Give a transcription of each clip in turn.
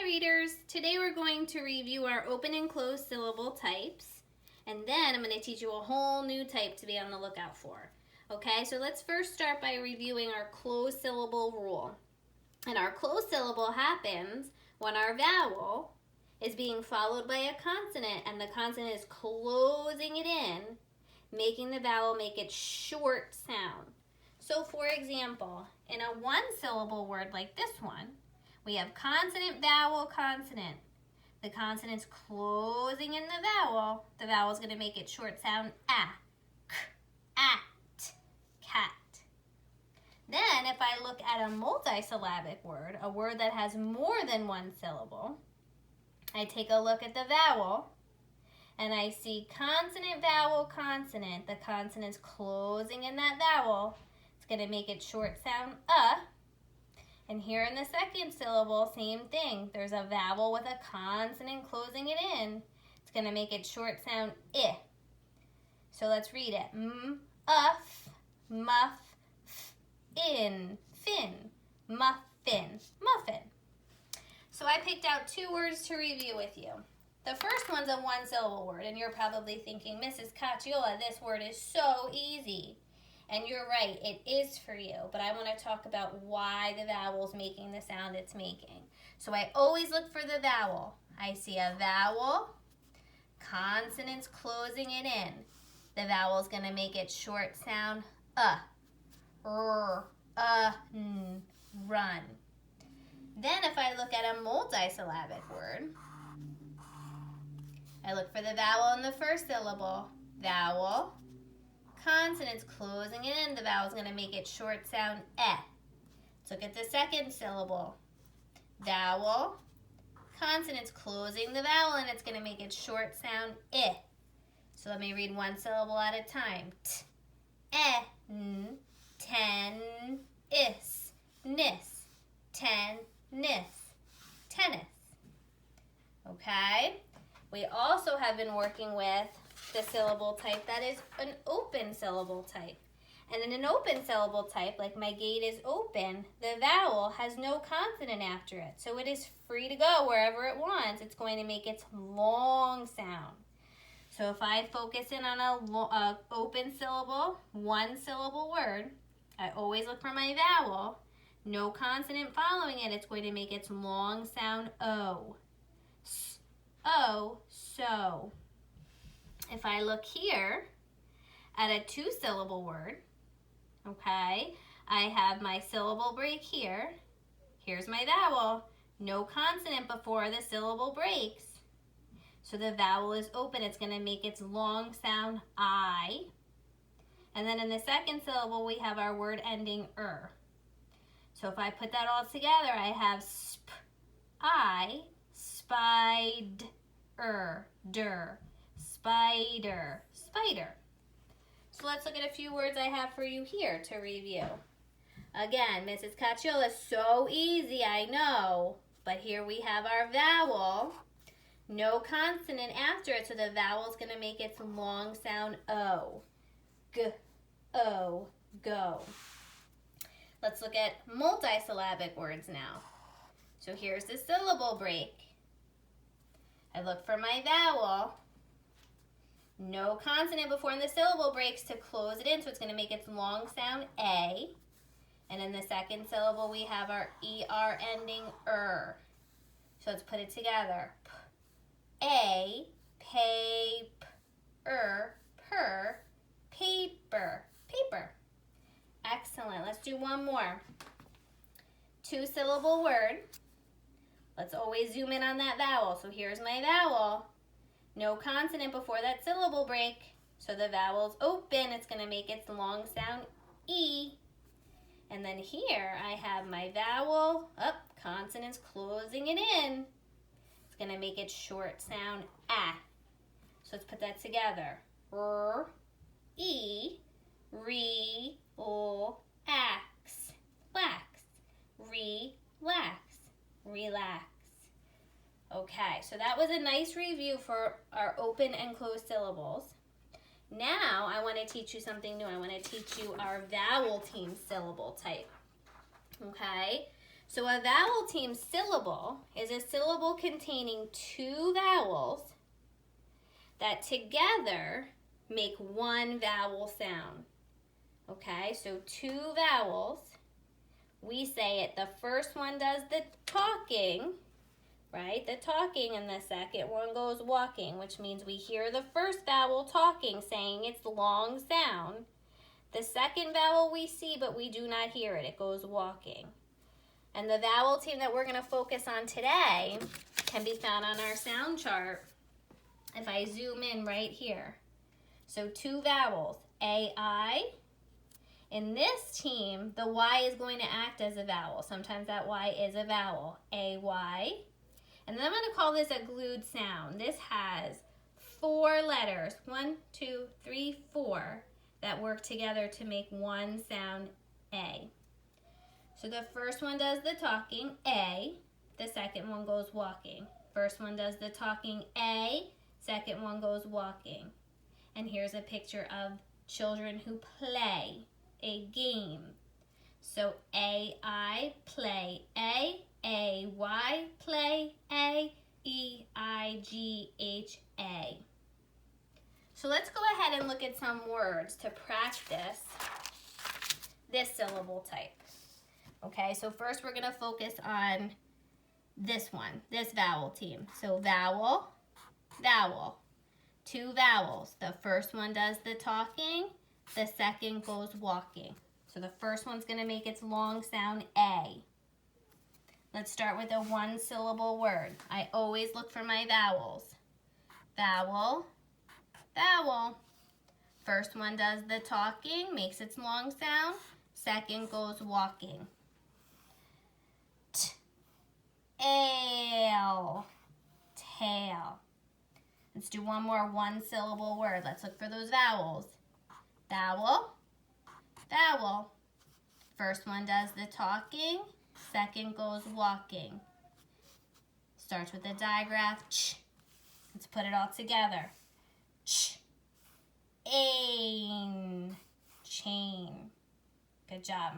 Hi readers! Today we're going to review our open and closed syllable types, and then I'm going to teach you a whole new type to be on the lookout for. Okay, so let's first start by reviewing our closed syllable rule. And our closed syllable happens when our vowel is being followed by a consonant and the consonant is closing it in, making the vowel make its short sound. So for example, in a one-syllable word like this one, we have consonant, vowel, consonant. The consonant's closing in the vowel. The vowel's going to make its short sound ah, k, at, cat. Then if I look at a multisyllabic word, a word that has more than one syllable, I take a look at the vowel and I see consonant, vowel, consonant. The consonant's closing in that vowel. It's going to make its short sound And here in the second syllable, same thing. There's a vowel with a consonant closing it in. It's going to make its short sound I. So let's read it. Uff, muff, in, fin, muffin, muffin. So I picked out two words to review with you. The first one's a one-syllable word, and you're probably thinking, Mrs. Cacciola, this word is so easy. And you're right, it is for you, but I want to talk about why the vowel's making the sound it's making. So I always look for the vowel. I see a vowel, consonants closing it in. The vowel's going to make its short sound run. Then if I look at a multisyllabic word, I look for the vowel in the first syllable. Vowel, consonants closing it in. The vowel's going to make its short sound eh. Let's look at the second syllable. Vowel, consonants closing the vowel, and it's going to make its short sound I. So let me read one syllable at a time. T, eh, n, ten, is, nis, ten, nis, tennis. Okay? We also have been working with the syllable type that is an open syllable type. And in an open syllable type, like my gate is open, the vowel has no consonant after it. So it is free to go wherever it wants. It's going to make its long sound. So if I focus in on a open syllable, one syllable word, I always look for my vowel. No consonant following it. It's going to make its long sound O. O, so. If I look here at a two-syllable word, okay, I have my syllable break here. Here's my vowel. No consonant before the syllable breaks. So the vowel is open. It's going to make its long sound I. And then in the second syllable, we have our word ending So if I put that all together, I have sp, I, spide, der, spider, spider. So let's look at a few words I have for you here to review. Again, Mrs. Cacciola, so easy, I know. But here we have our vowel. No consonant after it, so the vowel's going to make its long sound O. G, O, go. Let's look at multisyllabic words now. So here's the syllable break. I look for my vowel. No consonant before the syllable breaks to close it in, so it's going to make its long sound A. And in the second syllable, we have our ER ending So let's put it together. A, per, paper, paper. Excellent. Let's do one more. Two-syllable word. Let's always zoom in on that vowel. So here's my vowel. No consonant before that syllable break. So the vowel's open. It's going to make its long sound E. And then here I have my vowel. Consonants closing it in. It's going to make its short sound A. So let's put that together. E, relax, lax, relax, relax. Okay, so that was a nice review for our open and closed syllables. Now I want to teach you something new. I want to teach you our vowel team syllable type. Okay, So a vowel team syllable is a syllable containing two vowels that together make one vowel sound. Okay, so two vowels. We say it, the first one does the talking, right? The talking, and the second one goes walking, which means we hear the first vowel talking, saying its long sound. The second vowel we see, but we do not hear it. It goes walking. And the vowel team that we're going to focus on today can be found on our sound chart if I zoom in right here. So two vowels, A-I. In this team, the Y is going to act as a vowel. Sometimes that Y is a vowel, A-Y. And then I'm going to call this a glued sound. This has four letters, 1, 2, 3, 4, that work together to make one sound, A. So the first one does the talking, A. The second one goes walking. First one does the talking, A. Second one goes walking. And here's a picture of children who play a game. So A-I, play A. A-Y, play A. E-I-G-H-A. So let's go ahead and look at some words to practice this syllable type. Okay, so first we're going to focus on this one, this vowel team. So vowel, vowel, two vowels. The first one does the talking, the second goes walking. So the first one's going to make its long sound, A. Let's start with a one-syllable word. I always look for my vowels. Vowel, vowel. First one does the talking, makes its long sound. Second goes walking. Tail, tail. Let's do one more one-syllable word. Let's look for those vowels. Vowel, vowel. First one does the talking, second goes walking. Starts with a digraph, ch. Let's put it all together. Ch, ain, chain. Good job.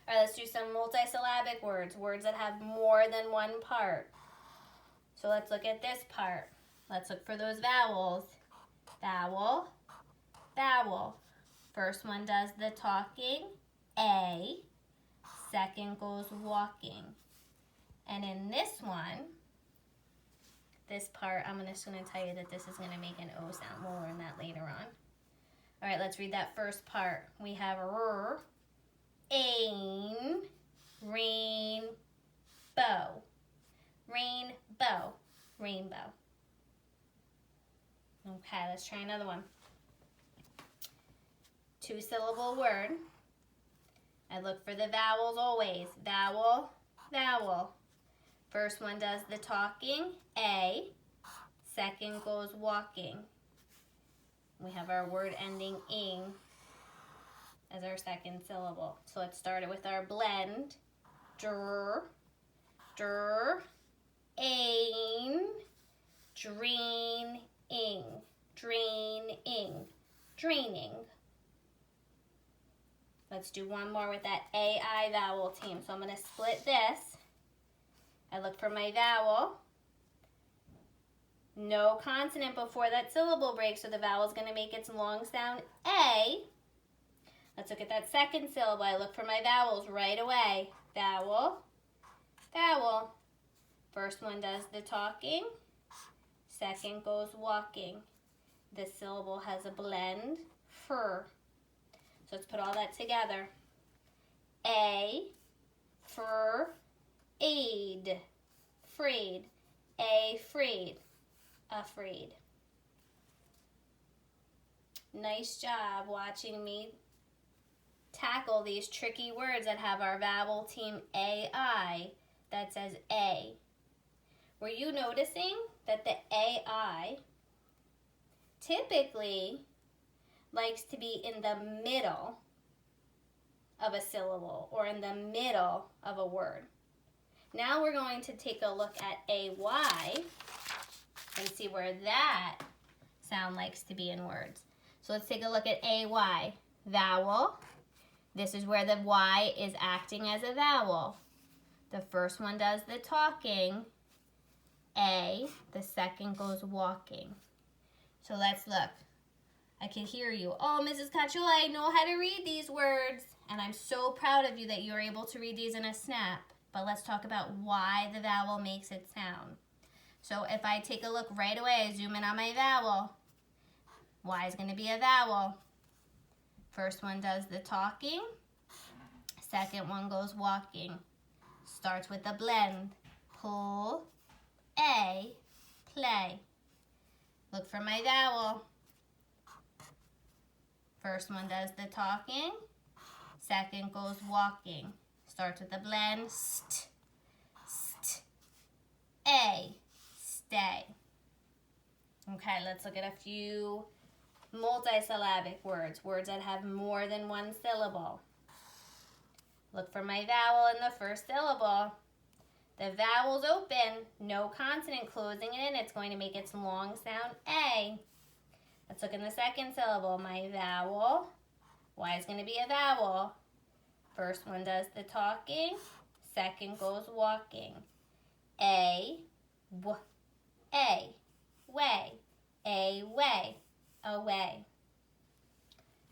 All right, let's do some multisyllabic words, words that have more than one part. So let's look at this part. Let's look for those vowels. Vowel, vowel. First one does the talking, A. Second goes walking. And in this one, this part, I'm just going to tell you that this is going to make an O sound. We'll learn that later on. All right, let's read that first part. We have r, ain, rainbow. Rainbow, rainbow. Okay, let's try another one. Two-syllable word. I look for the vowels always. Vowel, vowel. First one does the talking, A. Second goes walking. We have our word ending ing as our second syllable. So let's start it with our blend. Dr, dr, ain, drain, ing, draining, draining. Let's do one more with that AI vowel team. So I'm going to split this. I look for my vowel. No consonant before that syllable break, so the vowel is going to make its long sound A. Let's look at that second syllable. I look for my vowels right away. Vowel, vowel. First one does the talking. Second goes walking. This syllable has a blend, fur. So let's put all that together. A, fur, aid, freed, a freed, afraid. Nice job watching me tackle these tricky words that have our vowel team AI that says A. Were you noticing that the AI typically likes to be in the middle of a syllable or in the middle of a word? Now we're going to take a look at AY and see where that sound likes to be in words. So let's take a look at AY. Vowel. This is where the Y is acting as a vowel. The first one does the talking, A. The second goes walking. So let's look. I can hear you. Oh, Mrs. Cachola, I know how to read these words. And I'm so proud of you that you're able to read these in a snap. But let's talk about why the vowel makes its sound. So if I take a look right away, I zoom in on my vowel. Y is going to be a vowel. First one does the talking. Second one goes walking. Starts with a blend. Pull, A, play. Look for my vowel. First one does the talking. Second goes walking. Starts with a blend. St, st, A, stay. Okay, let's look at a few multisyllabic words, words that have more than one syllable. Look for my vowel in the first syllable. The vowel's open, no consonant closing it in. It's going to make its long sound A. Let's look in the second syllable. My vowel, Y is going to be a vowel. First one does the talking, second goes walking. A, w, A, way, away.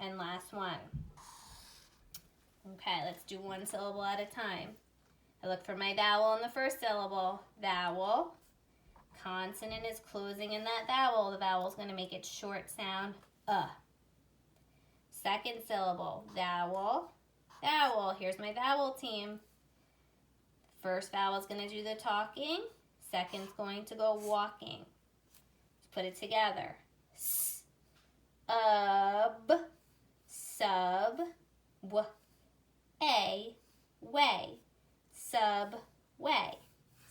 And last one. Okay, let's do one syllable at a time. I look for my vowel in the first syllable. Vowel. Consonant is closing in that vowel. The vowel is going to make its short sound, Second syllable. Vowel. Vowel. Here's my vowel team. First vowel is going to do the talking. Second's going to go walking. Let's put it together. S, ub, sub, w, a, way, subway,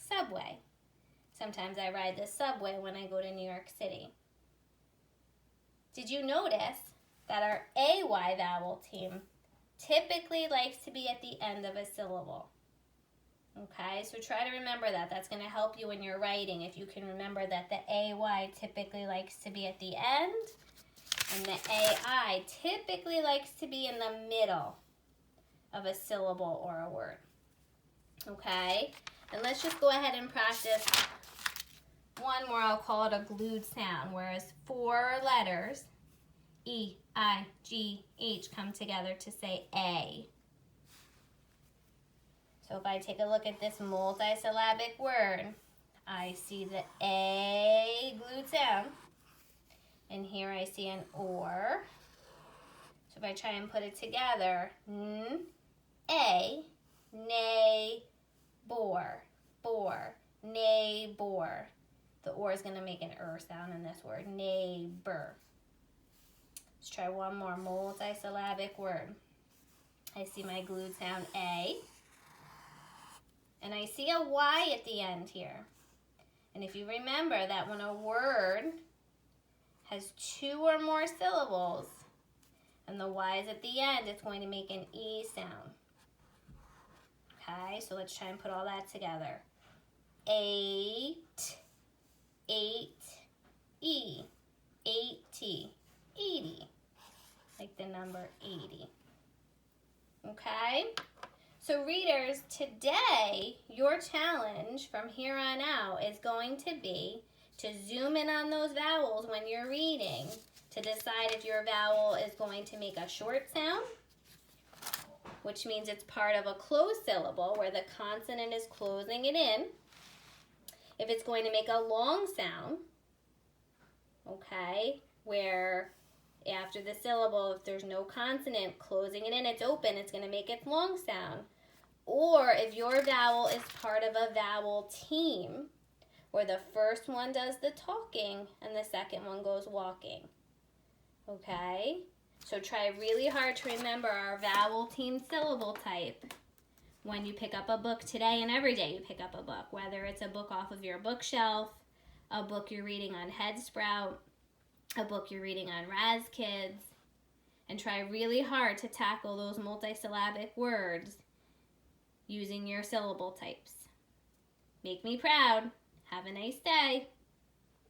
subway. Sometimes I ride the subway when I go to New York City. Did you notice that our AY vowel team typically likes to be at the end of a syllable? Okay, so try to remember that. That's going to help you when you're writing if you can remember that the AY typically likes to be at the end and the AI typically likes to be in the middle of a syllable or a word. Okay, and let's just go ahead and practice one more. I'll call it a glued sound, whereas 4 letters, E, I, G, H, come together to say A. So if I take a look at this multisyllabic word, I see the A glued sound, and here I see an OR. So if I try and put it together, N, A, nay, bore, neighbor. The OR is going to make an sound in this word, neighbor. Let's try one more multisyllabic word. I see my glued sound A. And I see a Y at the end here. And if you remember that when a word has 2 or more syllables and the Y is at the end, it's going to make an E sound. Okay, so let's try and put all that together. 8, E, 80, 80, like the number 80. Okay? So readers, today your challenge from here on out is going to be to zoom in on those vowels when you're reading to decide if your vowel is going to make a short sound, which means it's part of a closed syllable where the consonant is closing it in. If it's going to make a long sound, okay, where after the syllable, if there's no consonant closing it in, it's open, it's going to make its long sound. Or if your vowel is part of a vowel team, where the first one does the talking and the second one goes walking. Okay? So try really hard to remember our vowel team syllable type when you pick up a book today and every day you pick up a book, whether it's a book off of your bookshelf, a book you're reading on HeadSprout, a book you're reading on Raz Kids, and try really hard to tackle those multisyllabic words using your syllable types. Make me proud. Have a nice day.